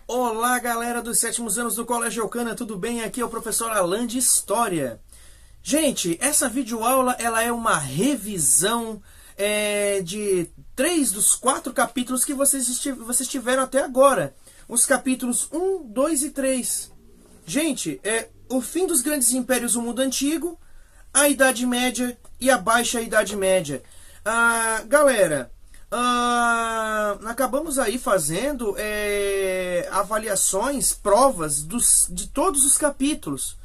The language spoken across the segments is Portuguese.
Olá, galera dos sétimos anos do Colégio Eucana, tudo bem? Aqui é o professor Alan de História. Gente, essa videoaula ela é uma revisão de 3 dos 4 capítulos que vocês tiveram até agora. Os capítulos 1, 2 e 3. Gente, o fim dos grandes impérios do mundo antigo, a Idade Média e a Baixa Idade Média. Galera, acabamos aí fazendo avaliações, provas de todos os capítulos.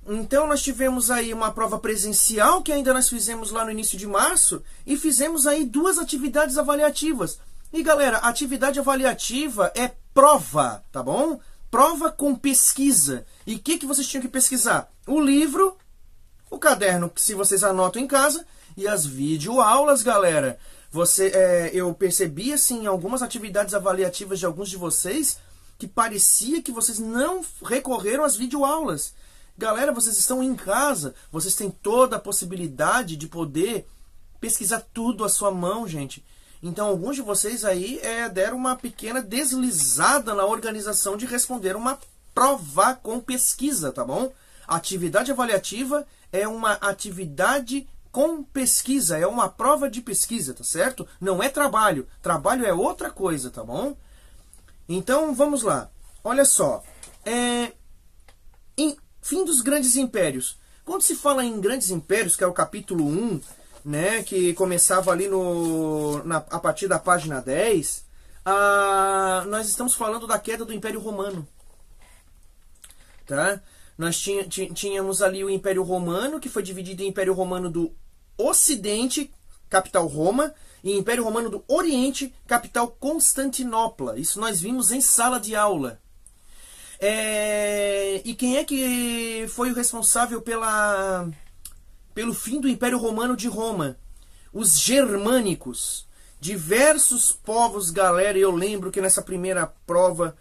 Então nós tivemos aí uma prova presencial que ainda nós fizemos lá no início de março e fizemos aí 2 atividades avaliativas. E galera, atividade avaliativa é prova, tá bom? Prova com pesquisa. E o que vocês tinham que pesquisar? O livro, o caderno, que se vocês anotam em casa, e as videoaulas, galera. Eu percebi assim, em algumas atividades avaliativas de alguns de vocês que parecia que vocês não recorreram às videoaulas. Galera, vocês estão em casa, vocês têm toda a possibilidade de poder pesquisar tudo à sua mão, gente. Então, alguns de vocês aí deram uma pequena deslizada na organização de responder uma prova com pesquisa, tá bom? Atividade avaliativa é uma atividade com pesquisa, é uma prova de pesquisa, tá certo? Não é trabalho. Trabalho é outra coisa, tá bom? Então, vamos lá. Olha só. Fim dos grandes impérios. Quando se fala em grandes impérios, que é o capítulo 1, né, que começava ali a partir da página 10, nós estamos falando da queda do Império Romano. Tá? Nós tínhamos ali o Império Romano, que foi dividido em Império Romano do Ocidente, capital Roma, e Império Romano do Oriente, capital Constantinopla. Isso nós vimos em sala de aula. E quem é que foi o responsável pelo fim do Império Romano de Roma? Os germânicos. Diversos povos, galera. Eu lembro que nessa primeira prova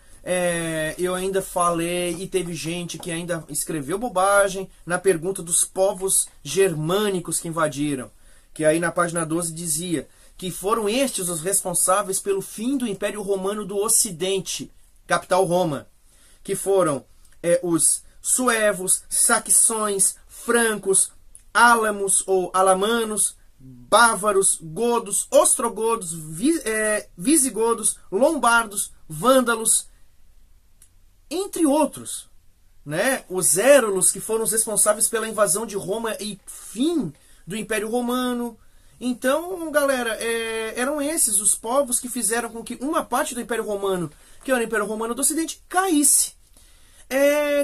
eu ainda falei e teve gente que ainda escreveu bobagem na pergunta dos povos germânicos que invadiram. Que aí na página 12 dizia que foram estes os responsáveis pelo fim do Império Romano do Ocidente, capital Roma. Que foram os suevos, saxões, francos, álamos ou alamanos, bávaros, godos, ostrogodos, visigodos, lombardos, vândalos, entre outros. Né? Os érulos, que foram os responsáveis pela invasão de Roma e fim do Império Romano. Então, galera, eram esses os povos que fizeram com que uma parte do Império Romano, que era o Império Romano do Ocidente, caísse.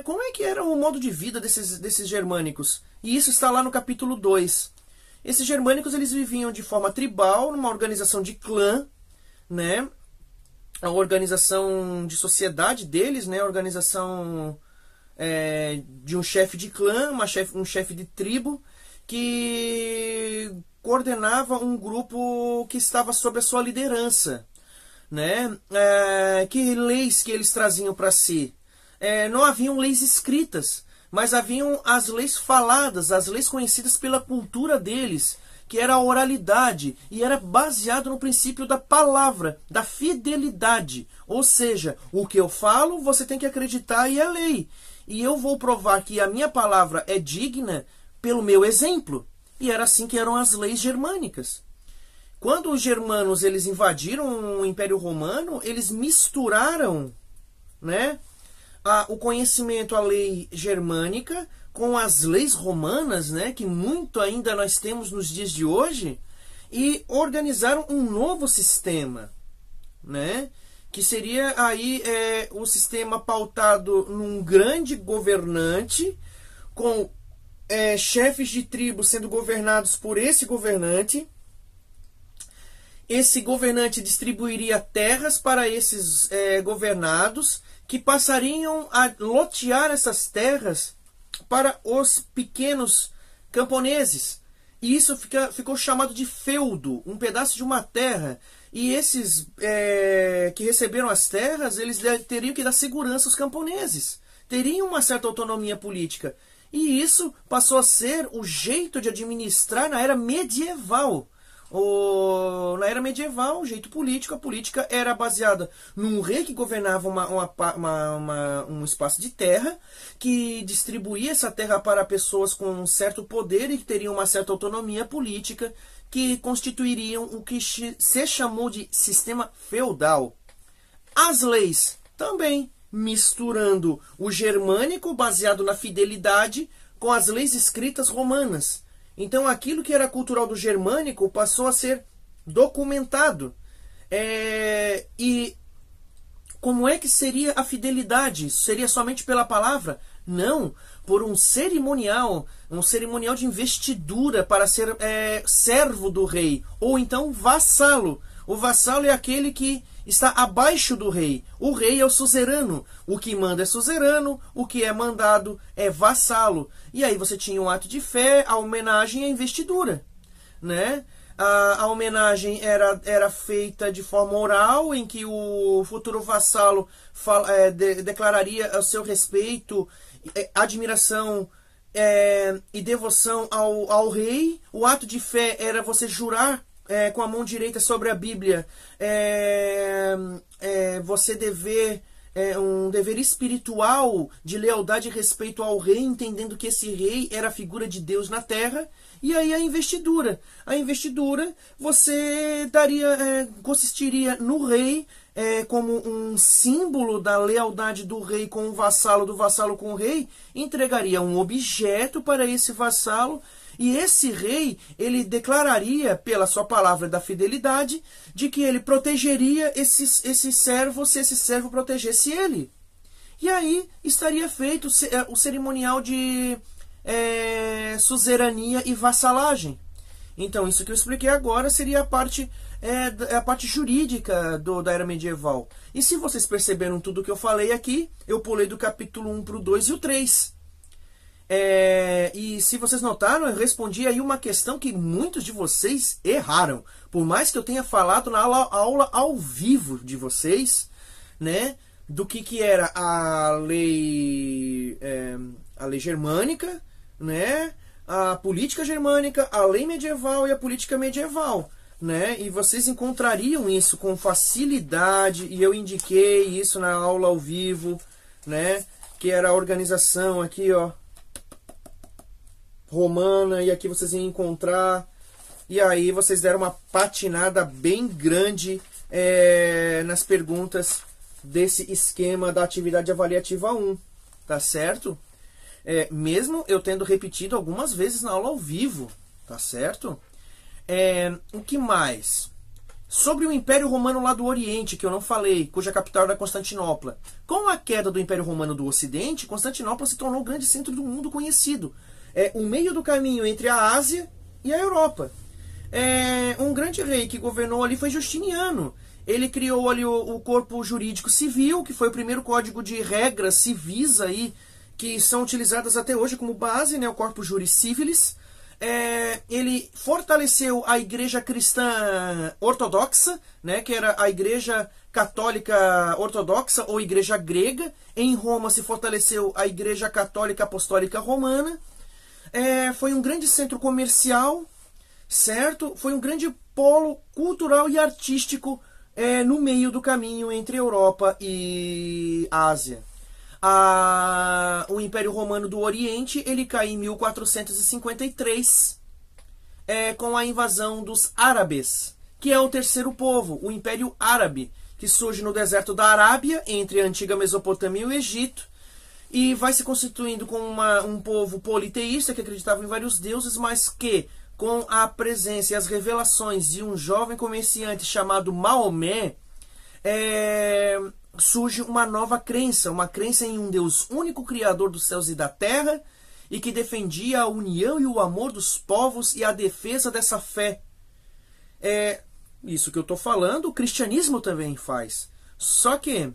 Como é que era o modo de vida desses germânicos? E isso está lá no capítulo 2. Esses germânicos eles viviam de forma tribal, numa organização de clã, né? A organização de sociedade deles, né? A organização de um chefe de clã, um chefe de tribo, que coordenava um grupo que estava sob a sua liderança. Né? Que leis que eles traziam para si? Não haviam leis escritas, mas haviam as leis faladas, as leis conhecidas pela cultura deles, que era a oralidade, e era baseado no princípio da palavra, da fidelidade. Ou seja, o que eu falo, você tem que acreditar e é lei. E eu vou provar que a minha palavra é digna pelo meu exemplo. E era assim que eram as leis germânicas. Quando os germanos eles invadiram o Império Romano, eles misturaram, né, o conhecimento, a lei germânica, com as leis romanas, né, que muito ainda nós temos nos dias de hoje, e organizaram um novo sistema, né, que seria aí o sistema pautado num grande governante, com chefes de tribo sendo governados por esse governante. Esse governante distribuiria terras para esses governados, que passariam a lotear essas terras para os pequenos camponeses. E isso ficou chamado de feudo, um pedaço de uma terra. E esses que receberam as terras, eles teriam que dar segurança aos camponeses. Teriam uma certa autonomia política. E isso passou a ser o jeito de administrar na era medieval. Na era medieval, o jeito político, a política era baseada num rei que governava um espaço de terra, que distribuía essa terra para pessoas com um certo poder e que teriam uma certa autonomia política, que constituiriam o que se chamou de sistema feudal. As leis também, misturando o germânico, baseado na fidelidade, com as leis escritas romanas. Então, aquilo que era cultural do germânico passou a ser documentado. E como é que seria a fidelidade? Seria somente pela palavra? Não, por um cerimonial de investidura para ser servo do rei, ou então vassalo. O vassalo é aquele que está abaixo do rei. O rei é o suzerano. O que manda é suzerano, o que é mandado é vassalo. E aí você tinha um ato de fé, a homenagem e a investidura, né? A homenagem era feita de forma oral, em que o futuro vassalo declararia o seu respeito, admiração e devoção ao rei. O ato de fé era você jurar com a mão direita sobre a Bíblia, você um dever espiritual de lealdade e respeito ao rei, entendendo que esse rei era a figura de Deus na terra. E aí a investidura. A investidura você consistiria no rei como um símbolo da lealdade do rei com o vassalo, do vassalo com o rei, entregaria um objeto para esse vassalo. E esse rei, ele declararia, pela sua palavra da fidelidade, de que ele protegeria esse servo, se esse servo protegesse ele. E aí estaria feito o cerimonial de suzerania e vassalagem. Então, isso que eu expliquei agora seria a parte jurídica da era medieval. E se vocês perceberam tudo que eu falei aqui, eu pulei do capítulo 1 para o 2 e o 3. E se vocês notaram, eu respondi aí uma questão que muitos de vocês erraram. Por mais que eu tenha falado na aula ao vivo de vocês, né, do que era a lei germânica, né, a política germânica, a lei medieval e a política medieval, né? E vocês encontrariam isso com facilidade, e eu indiquei isso na aula ao vivo, né, que era a organização aqui, ó, romana, e aqui vocês iam encontrar, e aí vocês deram uma patinada bem grande nas perguntas desse esquema da atividade avaliativa 1, tá certo? Mesmo eu tendo repetido algumas vezes na aula ao vivo, tá certo? O que mais? Sobre o Império Romano lá do Oriente, que eu não falei, cuja capital era Constantinopla. Com a queda do Império Romano do Ocidente, Constantinopla se tornou o grande centro do mundo conhecido. O meio do caminho entre a Ásia e a Europa. Um grande rei que governou ali foi Justiniano. Ele criou ali o corpo jurídico civil, que foi o primeiro código de regras civis aí, que são utilizadas até hoje como base, né, o Corpus Juris Civilis. Ele fortaleceu a igreja cristã ortodoxa, né, que era a igreja católica ortodoxa ou igreja grega. Em Roma se fortaleceu a igreja católica apostólica romana. Foi um grande centro comercial, certo? Foi um grande polo cultural e artístico no meio do caminho entre Europa e Ásia. O Império Romano do Oriente ele cai em 1453 com a invasão dos árabes, que é o terceiro povo, o Império Árabe, que surge no deserto da Arábia, entre a antiga Mesopotâmia e o Egito, e vai se constituindo como um povo politeísta que acreditava em vários deuses, mas que, com a presença e as revelações de um jovem comerciante chamado Maomé, surge uma nova crença, uma crença em um Deus único, criador dos céus e da terra, e que defendia a união e o amor dos povos e a defesa dessa fé. Isso que eu estou falando, o cristianismo também faz. Só que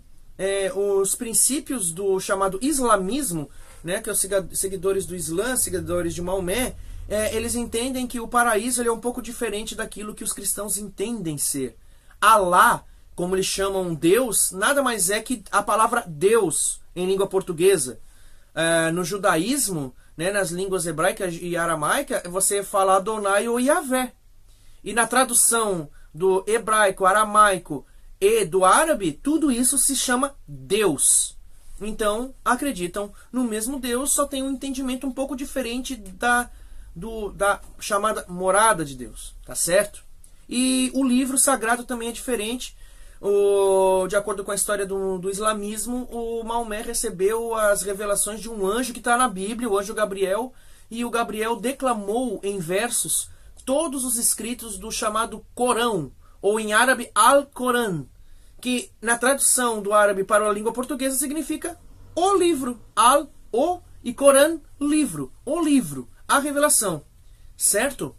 os princípios do chamado islamismo, né, que é os seguidores do Islã, seguidores de Maomé, eles entendem que o paraíso ele é um pouco diferente daquilo que os cristãos entendem ser. Alá, como eles chamam Deus, nada mais é que a palavra Deus em língua portuguesa. No judaísmo, né, nas línguas hebraica e aramaica, você fala Adonai ou Yahvé. e na tradução do hebraico, aramaico e do árabe, tudo isso se chama Deus. Então, acreditam no mesmo Deus, só tem um entendimento um pouco diferente da chamada morada de Deus, tá certo? E o livro sagrado também é diferente. De acordo com a história do islamismo, o Maomé recebeu as revelações de um anjo que está na Bíblia, o anjo Gabriel, e o Gabriel declamou em versos todos os escritos do chamado Corão, ou em árabe Al-Coran, que na tradução do árabe para a língua portuguesa significa o livro. O e Coran, livro. O livro, a revelação. Certo?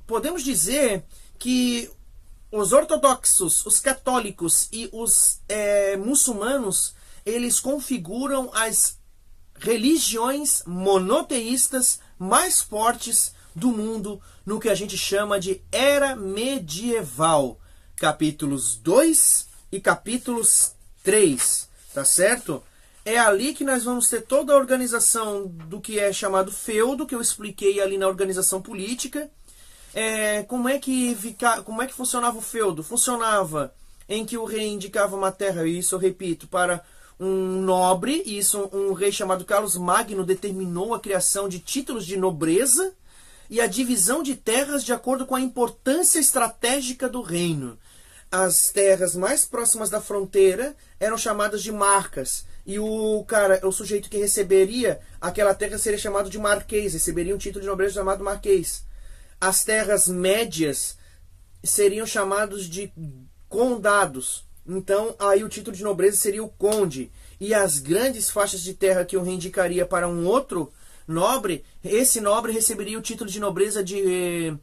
Podemos dizer que os ortodoxos, os católicos e os muçulmanos, eles configuram as religiões monoteístas mais fortes do mundo no que a gente chama de Era Medieval. Capítulos 2 e capítulos 3, tá certo? É ali que nós vamos ter toda a organização do que é chamado feudo, que eu expliquei ali na organização política. Como é que funcionava o feudo? Funcionava em que o rei indicava uma terra, e isso eu repito, para um nobre, e isso um rei chamado Carlos Magno determinou a criação de títulos de nobreza e a divisão de terras de acordo com a importância estratégica do reino. As terras mais próximas da fronteira eram chamadas de marcas, e o sujeito que receberia aquela terra seria chamado de marquês, receberia um título de nobreza chamado marquês. As terras médias seriam chamados de condados. Então, aí o título de nobreza seria o conde. E as grandes faixas de terra que o rei indicaria para um outro nobre, esse nobre receberia o título de nobreza de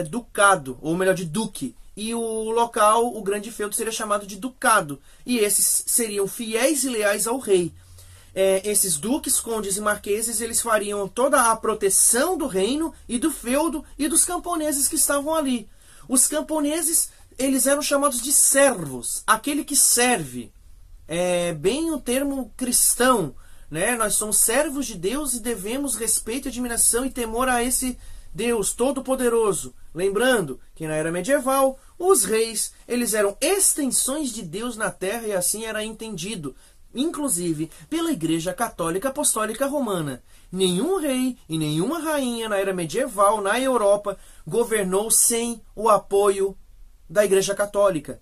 ducado, ou melhor, de duque. E o local, o grande feudo, seria chamado de ducado. E esses seriam fiéis e leais ao rei. Esses duques, condes e marqueses, eles fariam toda a proteção do reino e do feudo e dos camponeses que estavam ali. Os camponeses, eles eram chamados de servos, aquele que serve. É bem o termo cristão, né? Nós somos servos de Deus e devemos respeito, admiração e temor a esse Deus Todo-Poderoso. Lembrando que na era medieval, os reis, eles eram extensões de Deus na terra, e assim era entendido, inclusive pela Igreja Católica Apostólica Romana. Nenhum rei e nenhuma rainha na era medieval, na Europa, governou sem o apoio da Igreja Católica.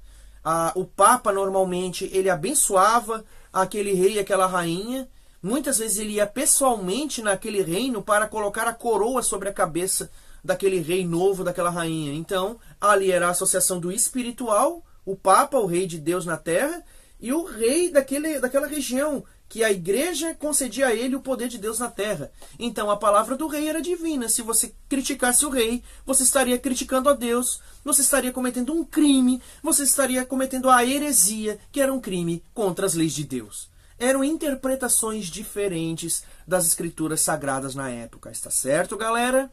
O Papa, normalmente, ele abençoava aquele rei e aquela rainha. Muitas vezes ele ia pessoalmente naquele reino para colocar a coroa sobre a cabeça daquele rei novo, daquela rainha. Então, ali era a associação do espiritual, o Papa, o rei de Deus na terra, e o rei daquela região, que a igreja concedia a ele o poder de Deus na terra. Então a palavra do rei era divina. Se você criticasse o rei, você estaria criticando a Deus, você estaria cometendo um crime, você estaria cometendo a heresia, que era um crime contra as leis de Deus. Eram interpretações diferentes das escrituras sagradas na época. Está certo, galera?